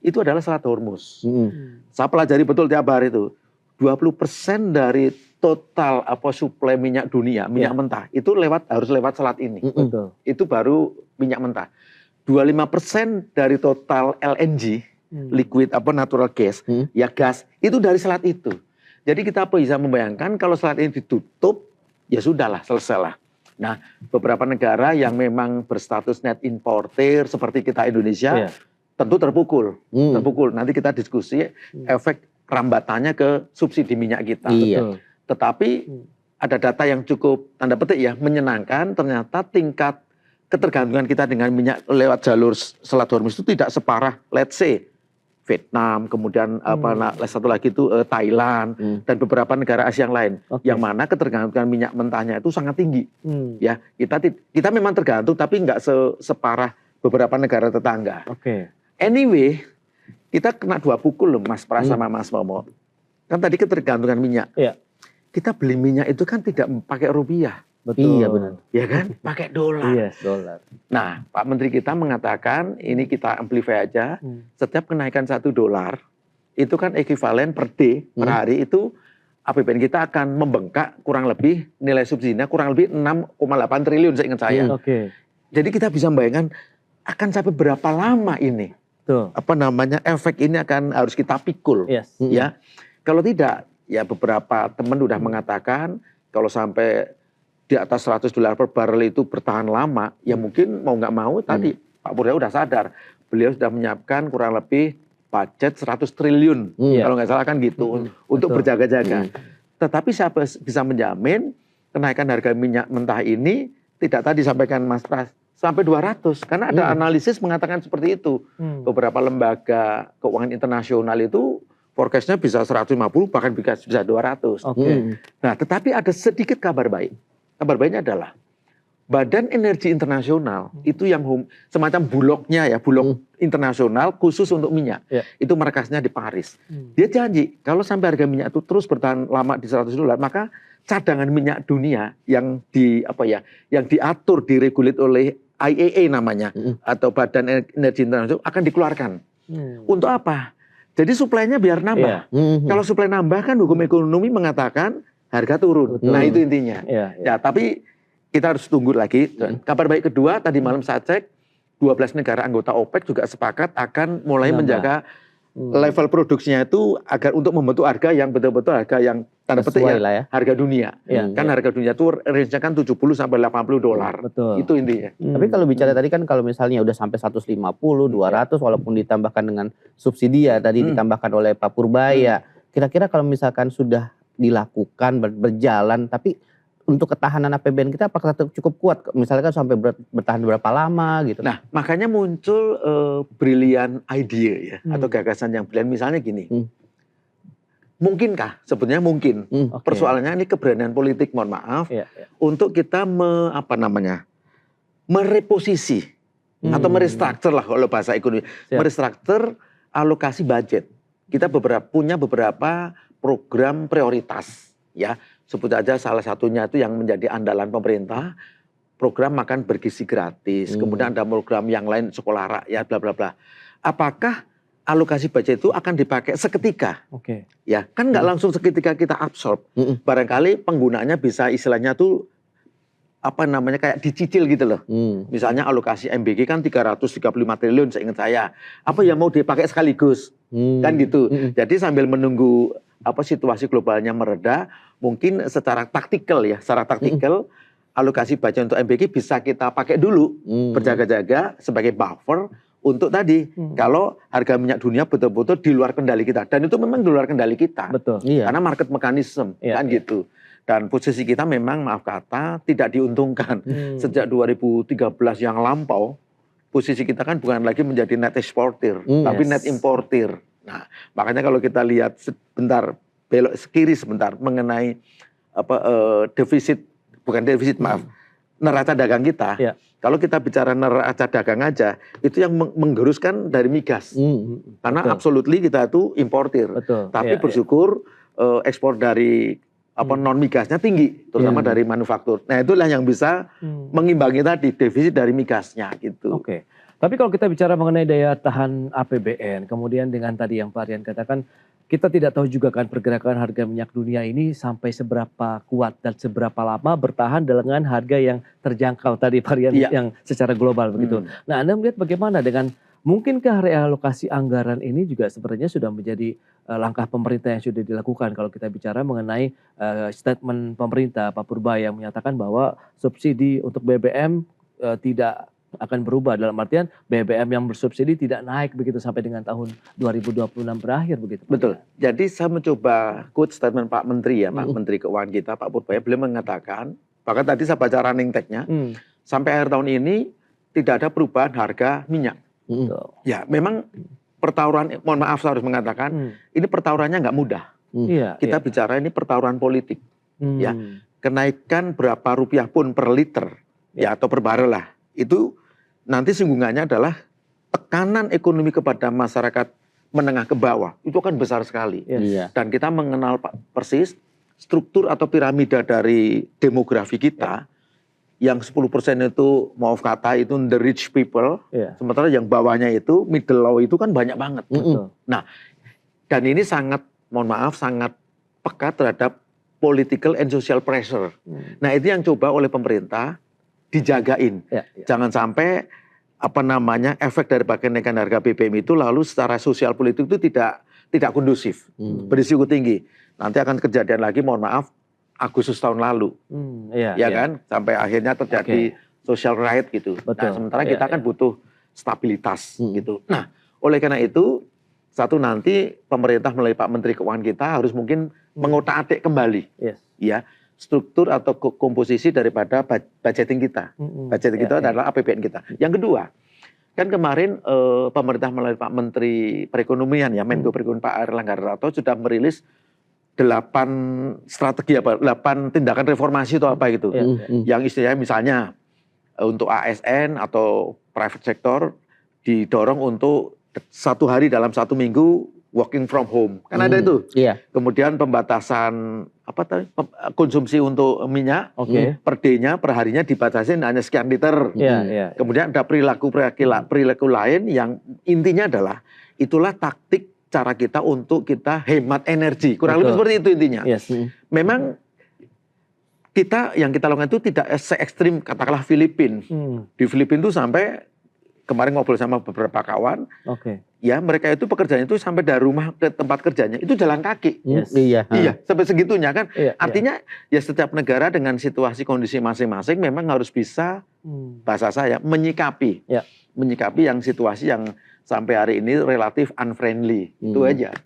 itu adalah Selat Hormuz. Saya pelajari betul tiap hari itu. 20% dari total suplai minyak dunia, minyak mentah itu harus lewat selat ini. Itu baru minyak mentah. 25% dari total LNG, liquid natural gas, ya gas itu dari selat itu. Jadi kita bisa membayangkan kalau selat ini ditutup, ya sudahlah, selesailah. Nah, beberapa negara yang memang berstatus net importer seperti kita Indonesia, tentu terpukul. Nanti kita diskusi efek rambatannya ke subsidi minyak kita. Tetapi ada data yang cukup tanda petik ya menyenangkan, ternyata tingkat ketergantungan kita dengan minyak lewat jalur Selat Hormuz itu tidak separah let's say Vietnam, kemudian satu lagi itu Thailand dan beberapa negara Asia yang lain, yang mana ketergantungan minyak mentahnya itu sangat tinggi. Ya, kita memang tergantung tapi nggak separah beberapa negara tetangga. Anyway, kita kena 2 pukul loh Mas Pras sama Mas Momo. Kan tadi ketergantungan minyak. Kita beli minyak itu kan tidak pakai rupiah. Betul. Iya benar. Ya kan? Pakai dolar. Yes, dolar. Nah, Pak Menteri kita mengatakan, ini kita amplify aja, setiap kenaikan $1 itu kan ekuivalen per day, per hari itu APBN kita akan membengkak kurang lebih nilai subsidinya kurang lebih 6,8 triliun seingat saya. Jadi kita bisa membayangkan akan sampai berapa lama ini. Efek ini akan harus kita pikul. Ya. Kalau tidak, ya beberapa teman sudah mengatakan kalau sampai di atas $100 per barrel itu bertahan lama, ya mungkin mau nggak mau tadi Pak Purya udah sadar, beliau sudah menyiapkan kurang lebih budget 100 triliun, kalau nggak salah kan gitu, untuk berjaga-jaga. Tetapi saya bisa menjamin kenaikan harga minyak mentah ini tidak tadi sampaikan Mas Pras, sampai 200, karena ada analisis mengatakan seperti itu. Beberapa lembaga keuangan internasional itu forecast-nya bisa 150, bahkan bisa 200. Nah, tetapi ada sedikit kabar baik. Kabar baiknya adalah Badan Energi Internasional itu yang semacam bulognya ya, bulog internasional khusus untuk minyak. Itu markasnya di Paris. Dia janji kalau sampai harga minyak itu terus bertahan lama di $100, maka cadangan minyak dunia yang yang diatur, diregulit oleh IEA namanya atau Badan Energi Internasional akan dikeluarkan. Untuk apa? Jadi suplainya biar nambah. Kalau suplai nambah kan hukum ekonomi mengatakan harga turun. Nah itu intinya. Ya, tapi kita harus tunggu lagi. Kabar baik kedua, tadi malam saya cek, 12 negara anggota OPEC juga sepakat akan mulai menjaga level produksinya itu agar untuk membentuk harga yang betul-betul harga yang tanda petik ya, harga dunia. Kan harga dunia itu range-nya kan $70 sampai $80. Itu intinya. Tapi kalau bicara tadi kan kalau misalnya udah sampai 150, 200 walaupun ditambahkan dengan subsidi ya tadi ditambahkan oleh Pak Purbaya. Kira-kira kalau misalkan sudah dilakukan berjalan, tapi untuk ketahanan APBN kita apakah cukup kuat? Misalnya kan sampai bertahan berapa lama gitu? Nah, makanya muncul brilian idea ya, atau gagasan yang brilian. Misalnya gini, mungkinkah? Sebetulnya mungkin. Persoalannya ini keberanian politik, mohon maaf, untuk kita mereposisi atau merestructure lah kalau bahasa ekonomi, merestructure alokasi budget. Kita punya beberapa program prioritas ya, sebut aja salah satunya itu yang menjadi andalan pemerintah, program makan bergizi gratis, kemudian ada program yang lain sekolah rakyat bla bla bla. Apakah alokasi budget itu akan dipakai seketika? Ya, kan nggak langsung seketika kita absorb. Barangkali penggunaannya bisa istilahnya tuh kayak dicicil gitu loh. Misalnya alokasi MBG kan 335 triliun seingat saya. Apa yang mau dipakai sekaligus? Kan gitu. Jadi sambil menunggu situasi globalnya mereda, mungkin secara taktikal alokasi budget untuk MBG bisa kita pakai dulu berjaga-jaga sebagai buffer untuk tadi kalau harga minyak dunia betul-betul di luar kendali kita, dan itu memang di luar kendali kita. Karena market mechanism kan gitu. Dan posisi kita memang maaf kata tidak diuntungkan. Sejak 2013 yang lampau, posisi kita kan bukan lagi menjadi net exporter, tapi net importer. Nah, makanya kalau kita lihat sebentar, belok kiri sebentar mengenai defisit, neraca dagang kita. Kalau kita bicara neraca dagang aja, itu yang menggeruskan dari migas. Karena absolutely kita itu importer. Tapi bersyukur ekspor dari non migasnya tinggi, terutama dari manufaktur. Nah, itulah yang bisa mengimbangi tadi defisit dari migasnya gitu. Tapi kalau kita bicara mengenai daya tahan APBN, kemudian dengan tadi yang Pak Rian katakan, kita tidak tahu juga kan pergerakan harga minyak dunia ini sampai seberapa kuat dan seberapa lama bertahan dengan harga yang terjangkau tadi Pak Rian, Iya. yang secara global begitu. Nah, Anda melihat bagaimana dengan mungkinkah realokasi anggaran ini juga sebenarnya sudah menjadi langkah pemerintah yang sudah dilakukan kalau kita bicara mengenai statement pemerintah Pak Purbaya yang menyatakan bahwa subsidi untuk BBM tidak akan berubah, dalam artian BBM yang bersubsidi tidak naik begitu sampai dengan tahun 2026 berakhir begitu. Betul. Jadi saya mencoba quote statement Pak Menteri ya, Pak Menteri Keuangan kita, Pak Purbaya, beliau mengatakan, bahkan tadi saya baca running tag-nya, sampai akhir tahun ini tidak ada perubahan harga minyak. Ya, memang pertauran, mohon maaf saya harus mengatakan, ini pertaurannya nggak mudah. Kita bicara ini pertauran politik. Ya, kenaikan berapa rupiah pun per liter, ya atau per barel lah, itu nanti singgungannya adalah tekanan ekonomi kepada masyarakat menengah ke bawah itu akan besar sekali. Dan kita mengenal persis struktur atau piramida dari demografi kita, yang 10% itu maaf kata itu the rich people, sementara yang bawahnya itu middle low itu kan banyak banget. Nah, dan ini sangat, mohon maaf, sangat peka terhadap political and social pressure. Nah, itu yang coba oleh pemerintah dijagain. Jangan sampai efek dari kenaikan harga BBM itu lalu secara sosial politik itu tidak kondusif, berisiko tinggi. Nanti akan kejadian lagi, mohon maaf, Agustus tahun lalu, ya kan, sampai akhirnya terjadi social riot gitu. Nah, sementara kita kan butuh stabilitas gitu. Nah, oleh karena itu, satu nanti pemerintah melalui Pak Menteri Keuangan kita harus mungkin mengotak-atik kembali, ya, struktur atau komposisi daripada budgeting kita. Budgeting kita adalah APBN kita. Yang kedua, kan kemarin pemerintah melalui Pak Menteri Perekonomian ya, Menko Perekonomian Pak Airlangga Hartarto sudah merilis 8 tindakan reformasi atau apa gitu. Yang istilahnya misalnya untuk ASN atau private sector didorong untuk 1 hari dalam 1 minggu working from home, kan ada itu. Kemudian pembatasan konsumsi untuk minyak per day-nya, per harinya dibatasin hanya sekian liter. Kemudian ada perilaku lain yang intinya adalah itulah taktik cara kita untuk kita hemat energi. Kurang lebih seperti itu intinya. Memang yang kita lakukan itu tidak se-ekstrim katakanlah Filipina. Di Filipina itu sampai kemarin ngobrol sama beberapa kawan, ya mereka itu pekerjaannya itu sampai dari rumah ke tempat kerjanya itu jalan kaki. Iya, sampai segitunya kan. Artinya ya setiap negara dengan situasi kondisi masing-masing memang harus bisa, bahasa saya, menyikapi yang situasi yang sampai hari ini relatif unfriendly. Itu aja.